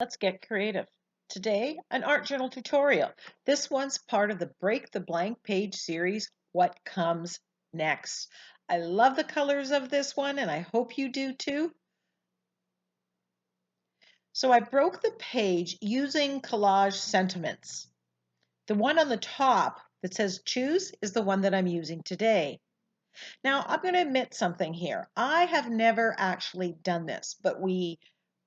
Let's get creative. Today, an art journal tutorial. This one's part of the Break the Blank Page series, What Comes Next. I love the colors of this one and I hope you do too. So I broke the page using collage sentiments. The one on the top that says choose is the one that I'm using today. Now, I'm going to admit something here. I have never actually done this, but we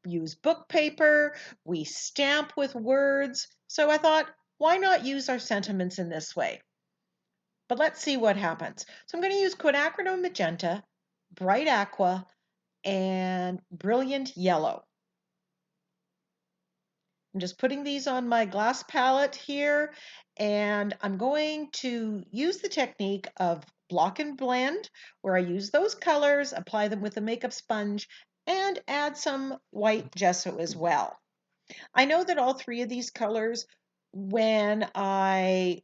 use book paper, we stamp with words, so I thought, why not use our sentiments in this way? But let's see what happens. So I'm going to use quinacridone magenta, bright aqua, and brilliant yellow. I'm just putting these on my glass palette here, and I'm going to use the technique of block and blend, where I use those colors, apply them with a makeup sponge, and add some white gesso as well. I know that all three of these colors, when I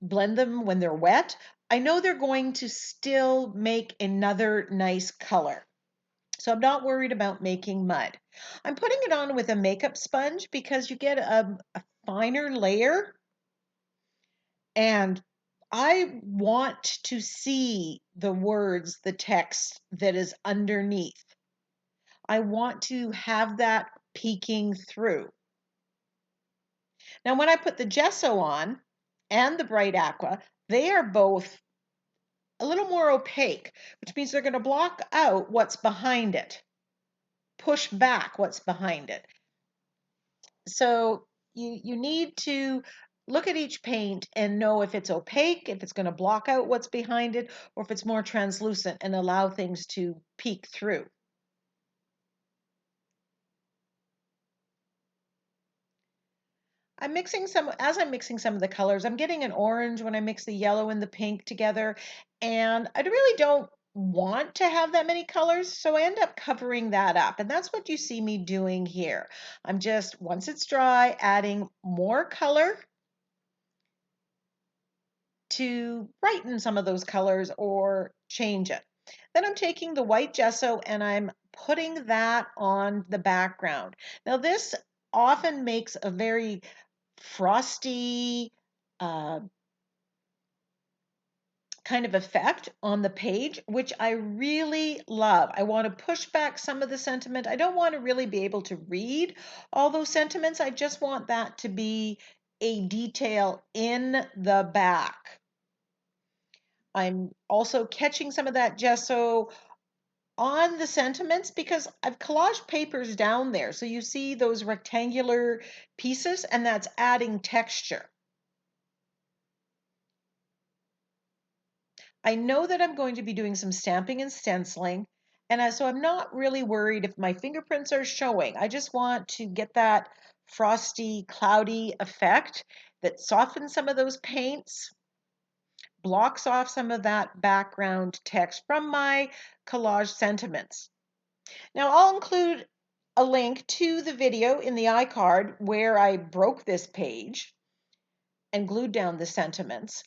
blend them when they're wet, I know they're going to still make another nice color. So I'm not worried about making mud. I'm putting it on with a makeup sponge because you get a finer layer, and I want to see the words, the text that is underneath. I want to have that peeking through. Now, when I put the gesso on and the bright aqua, they are both a little more opaque, which means they're going to block out what's behind it, push back what's behind it. So you need to look at each paint and know if it's opaque, if it's going to block out what's behind it, or if it's more translucent and allow things to peek through. As I'm mixing some of the colors, I'm getting an orange when I mix the yellow and the pink together, and I really don't want to have that many colors, so I end up covering that up, and that's what you see me doing here. I'm just, once it's dry, adding more color to brighten some of those colors or change it. Then I'm taking the white gesso and I'm putting that on the background. Now this often makes a very frosty kind of effect on the page, which I really love. I want to push back some of the sentiment. I don't want to really be able to read all those sentiments. I just want that to be a detail in the back. I'm also catching some of that gesso on the sentiments because I've collaged papers down there. So you see those rectangular pieces, and that's adding texture. I know that I'm going to be doing some stamping and stenciling, and so I'm not really worried if my fingerprints are showing. I just want to get that frosty, cloudy effect that softens some of those paints, blocks off some of that background text from my collage sentiments. Now I'll include a link to the video in the iCard where I broke this page and glued down the sentiments.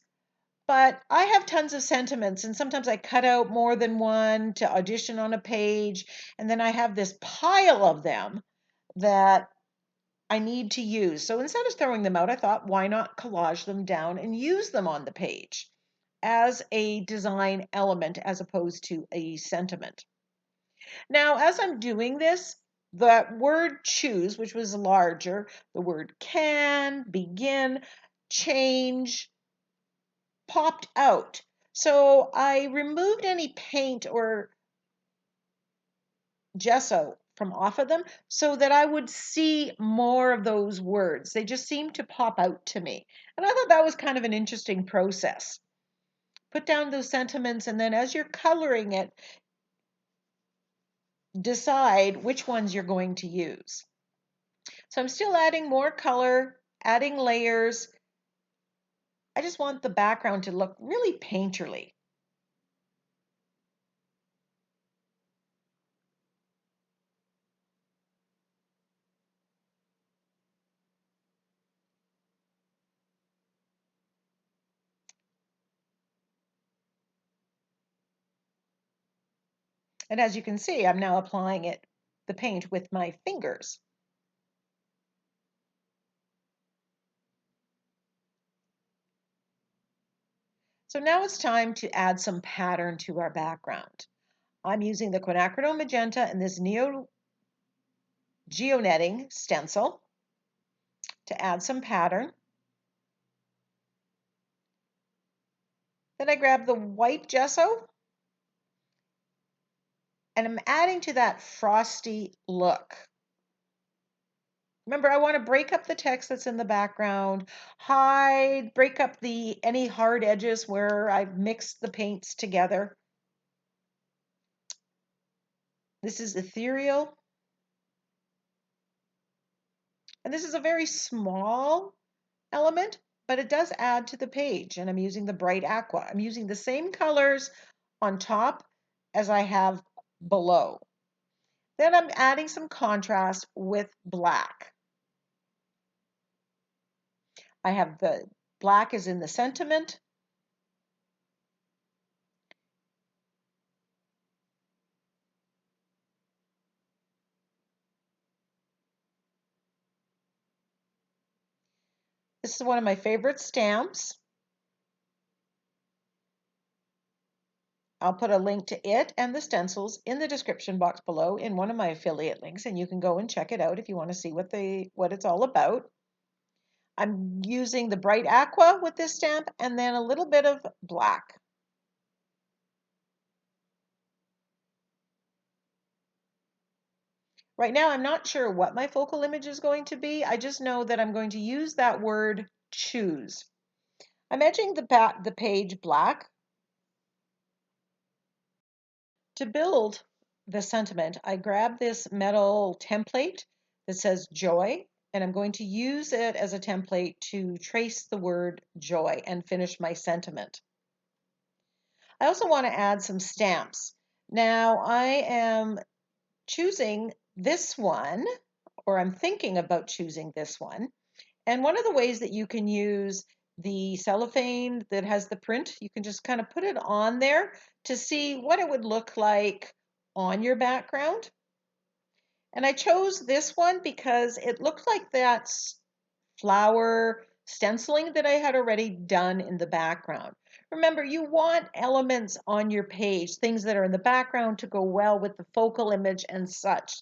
But I have tons of sentiments, and sometimes I cut out more than one to audition on a page, and then I have this pile of them that I need to use. So instead of throwing them out, I thought, why not collage them down and use them on the page as a design element as opposed to a sentiment. Now, as I'm doing this, the word choose, which was larger, the word can, begin, change, popped out. So I removed any paint or gesso from off of them so that I would see more of those words. They just seemed to pop out to me. And I thought that was kind of an interesting process. Put down those sentiments, and then as you're coloring it, decide which ones you're going to use. So I'm still adding more color, adding layers. I just want the background to look really painterly. And as you can see, I'm now applying the paint with my fingers. So now it's time to add some pattern to our background. I'm using the quinacridone magenta and this neo geonetting stencil to add some pattern. Then I grab the white gesso and I'm adding to that frosty look. Remember, I want to break up the text that's in the background, break up any hard edges where I've mixed the paints together. This is Ethereal. And this is a very small element, but it does add to the page. And I'm using the bright aqua. I'm using the same colors on top as I have below. Then I'm adding some contrast with black. I have the black is in the sentiment. This is one of my favorite stamps. I'll put a link to it and the stencils in the description box below in one of my affiliate links, and you can go and check it out if you want to see what it's all about. I'm using the bright aqua with this stamp and then a little bit of black. Right now, I'm not sure what my focal image is going to be. I just know that I'm going to use that word choose. I'm edging the page black. To build the sentiment, I grab this metal template that says joy, and I'm going to use it as a template to trace the word joy and finish my sentiment. I also want to add some stamps. Now I am choosing this one, or I'm thinking about choosing this one. And one of the ways that you can use the cellophane that has the print, you can just kind of put it on there to see what it would look like on your background. And I chose this one because it looked like that flower stenciling that I had already done in the background. Remember, you want elements on your page, things that are in the background to go well with the focal image and such.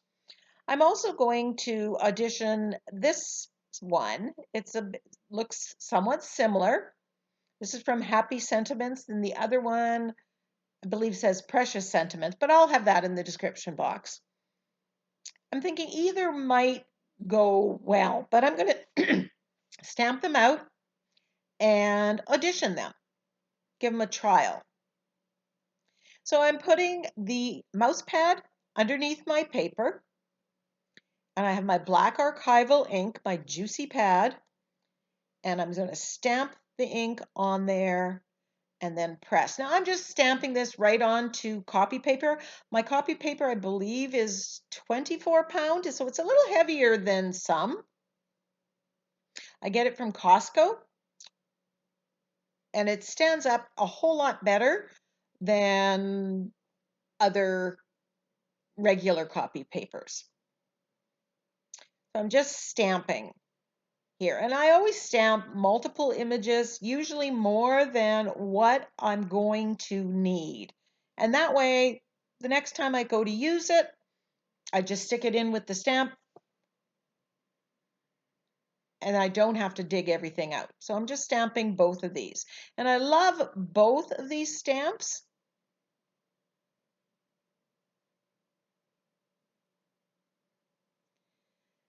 I'm also going to audition this one. Looks somewhat similar. This is from Happy Sentiments, and the other one, I believe, says Precious Sentiments, but I'll have that in the description box. I'm thinking either might go well, but I'm going to stamp them out and audition them, give them a trial. So I'm putting the mouse pad underneath my paper, and I have my black archival ink, my juicy pad, and I'm going to stamp the ink on there and then press. Now I'm just stamping this right onto copy paper. My copy paper, I believe, is 24 pound, so it's a little heavier than some. I get it from Costco, and it stands up a whole lot better than other regular copy papers. So I'm just stamping here, and I always stamp multiple images, usually more than what I'm going to need. And that way, the next time I go to use it, I just stick it in with the stamp and I don't have to dig everything out. So I'm just stamping both of these. And I love both of these stamps.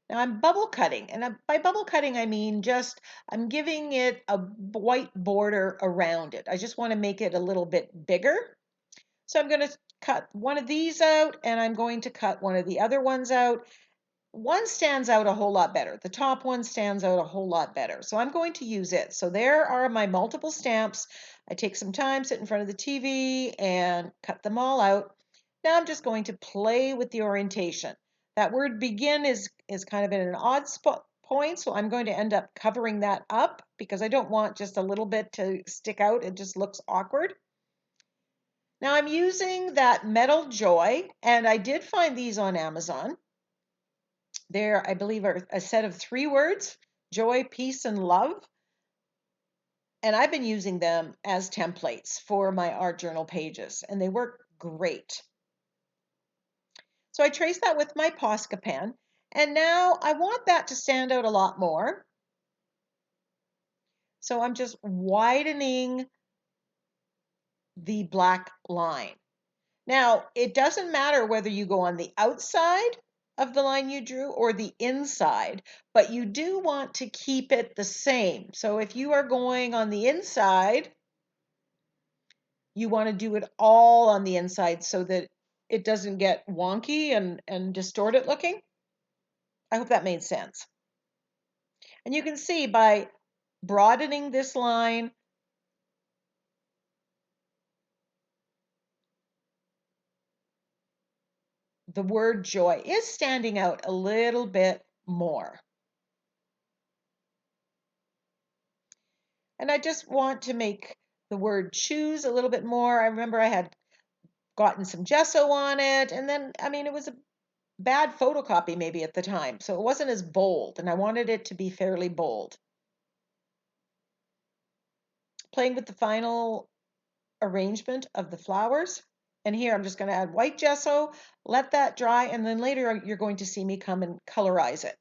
Now I'm bubble cutting, and by bubble cutting I mean just I'm giving it a white border around it. I just want to make it a little bit bigger. So I'm going to cut one of these out, and I'm going to cut one of the other ones out. One stands out a whole lot better. The top one stands out a whole lot better. So I'm going to use it. So there are my multiple stamps. I take some time, sit in front of the TV, and cut them all out. Now I'm just going to play with the orientation. That word begin is kind of in an odd spot point, so I'm going to end up covering that up because I don't want just a little bit to stick out. It just looks awkward. Now I'm using that metal joy, and I did find these on Amazon. There, I believe, are a set of 3 words: joy, peace, and love. And I've been using them as templates for my art journal pages, and they work great. So I traced that with my Posca pen, and now I want that to stand out a lot more. So I'm just widening the black line. Now, it doesn't matter whether you go on the outside of the line you drew or the inside, but you do want to keep it the same. So if you are going on the inside, you want to do it all on the inside so that it doesn't get wonky and distorted looking. I hope that made sense. And you can see by broadening this line, the word joy is standing out a little bit more. And I just want to make the word choose a little bit more. I remember I had gotten some gesso on it, and then, I mean, it was a bad photocopy maybe at the time, so it wasn't as bold, and I wanted it to be fairly bold. Playing with the final arrangement of the flowers. And here I'm just going to add white gesso, let that dry, and then later you're going to see me come and colorize it.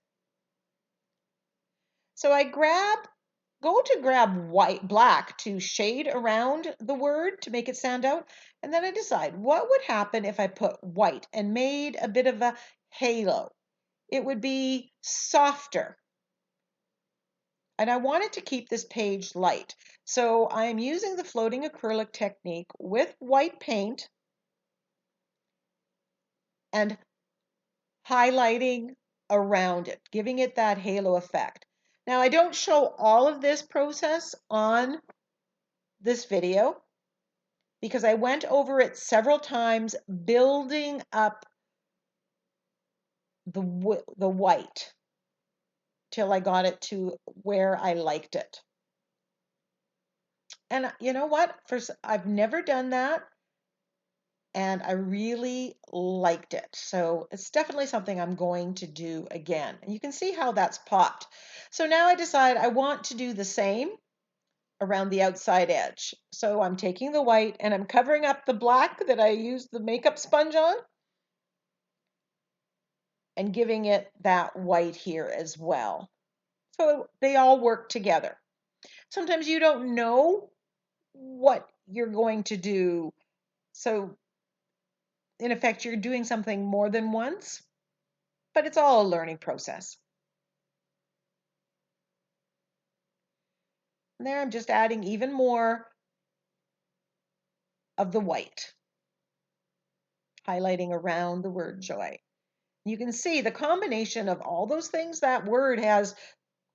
So I go to grab black to shade around the word to make it stand out. And then I decide what would happen if I put white and made a bit of a halo. It would be softer. And I wanted to keep this page light. So I'm using the floating acrylic technique with white paint and highlighting around it, giving it that halo effect. Now, I don't show all of this process on this video because I went over it several times, building up the white till I got it to where I liked it. And you know what? I've never done that, and I really liked it. So it's definitely something I'm going to do again. And you can see how that's popped. So now I decide I want to do the same around the outside edge. So I'm taking the white and I'm covering up the black that I used the makeup sponge on and giving it that white here as well. So they all work together. Sometimes you don't know what you're going to do. So in effect, you're doing something more than once, but it's all a learning process. And there I'm just adding even more of the white, highlighting around the word joy. You can see the combination of all those things, that word has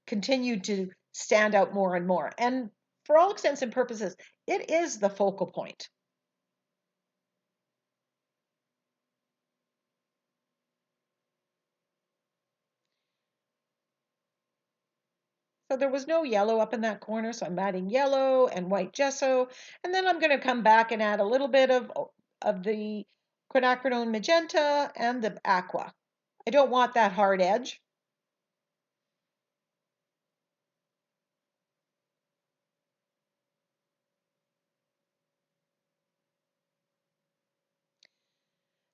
continued to stand out more and more. And for all intents and purposes, it is the focal point. So there was no yellow up in that corner, so I'm adding yellow and white gesso. And then I'm going to come back and add a little bit of the quinacridone magenta and the aqua. I don't want that hard edge.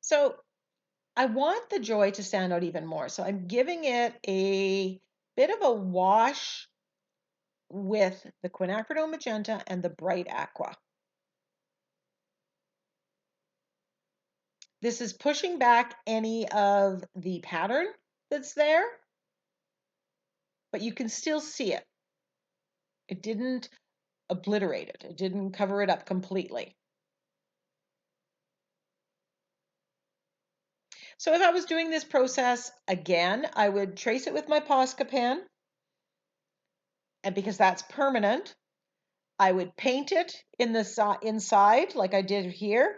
So I want the joy to stand out even more. So I'm giving it a bit of a wash with the quinacridone magenta and the bright aqua. This is pushing back any of the pattern that's there, but you can still see it. It didn't obliterate it. It didn't cover it up completely. So if I was doing this process again, I would trace it with my Posca pen. And because that's permanent, I would paint it in the inside like I did here.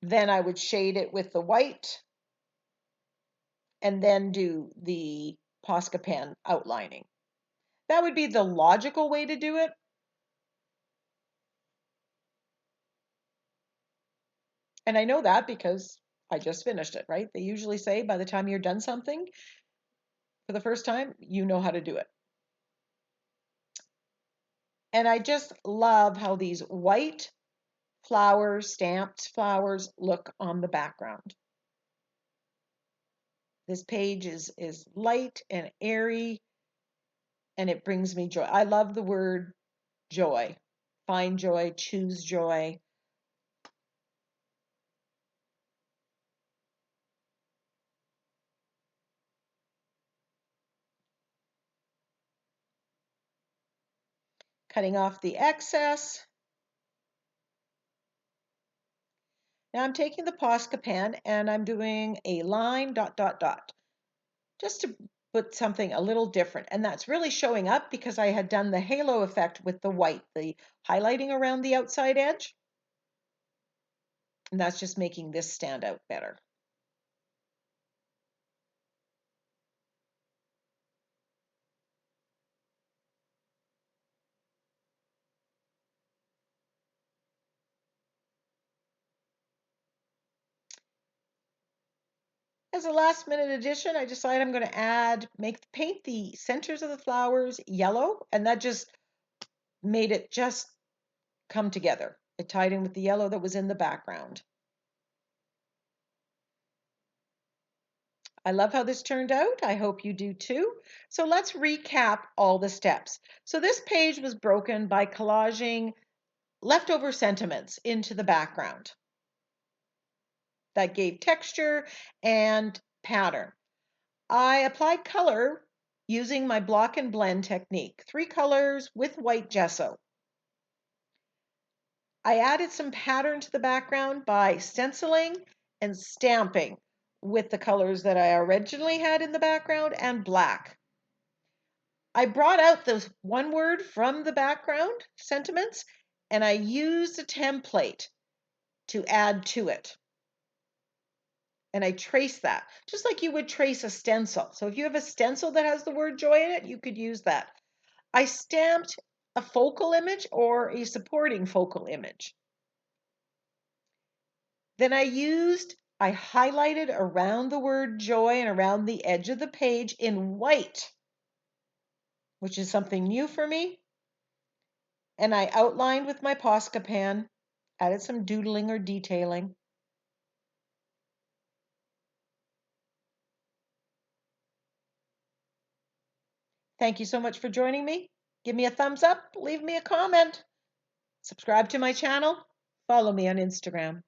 Then I would shade it with the white and then do the Posca pen outlining. That would be the logical way to do it. And I know that because I just finished it, right? They usually say by the time you're done something for the first time, you know how to do it. And I just love how these white flowers, stamped flowers, look on the background. This page is light and airy, and it brings me joy. I love the word joy. Find joy, choose joy. Cutting off the excess. Now I'm taking the Posca pen and I'm doing a line dot dot dot just to put something a little different. And that's really showing up because I had done the halo effect with the white, the highlighting around the outside edge. And that's just making this stand out better. As a last minute addition, I decided I'm going to paint the centers of the flowers yellow, and that just made it just come together. It tied in with the yellow that was in the background. I love how this turned out. I hope you do too. So let's recap all the steps. So this page was broken by collaging leftover sentiments into the background. That gave texture and pattern. I applied color using my block and blend technique, 3 colors with white gesso. I added some pattern to the background by stenciling and stamping with the colors that I originally had in the background and black. I brought out the one word from the background, sentiments, and I used a template to add to it. And I traced that, just like you would trace a stencil. So if you have a stencil that has the word joy in it, you could use that. I stamped a focal image or a supporting focal image. Then I highlighted around the word joy and around the edge of the page in white, which is something new for me. And I outlined with my Posca pen, added some doodling or detailing. Thank you so much for joining me. Give me a thumbs up, leave me a comment, subscribe to my channel, follow me on Instagram.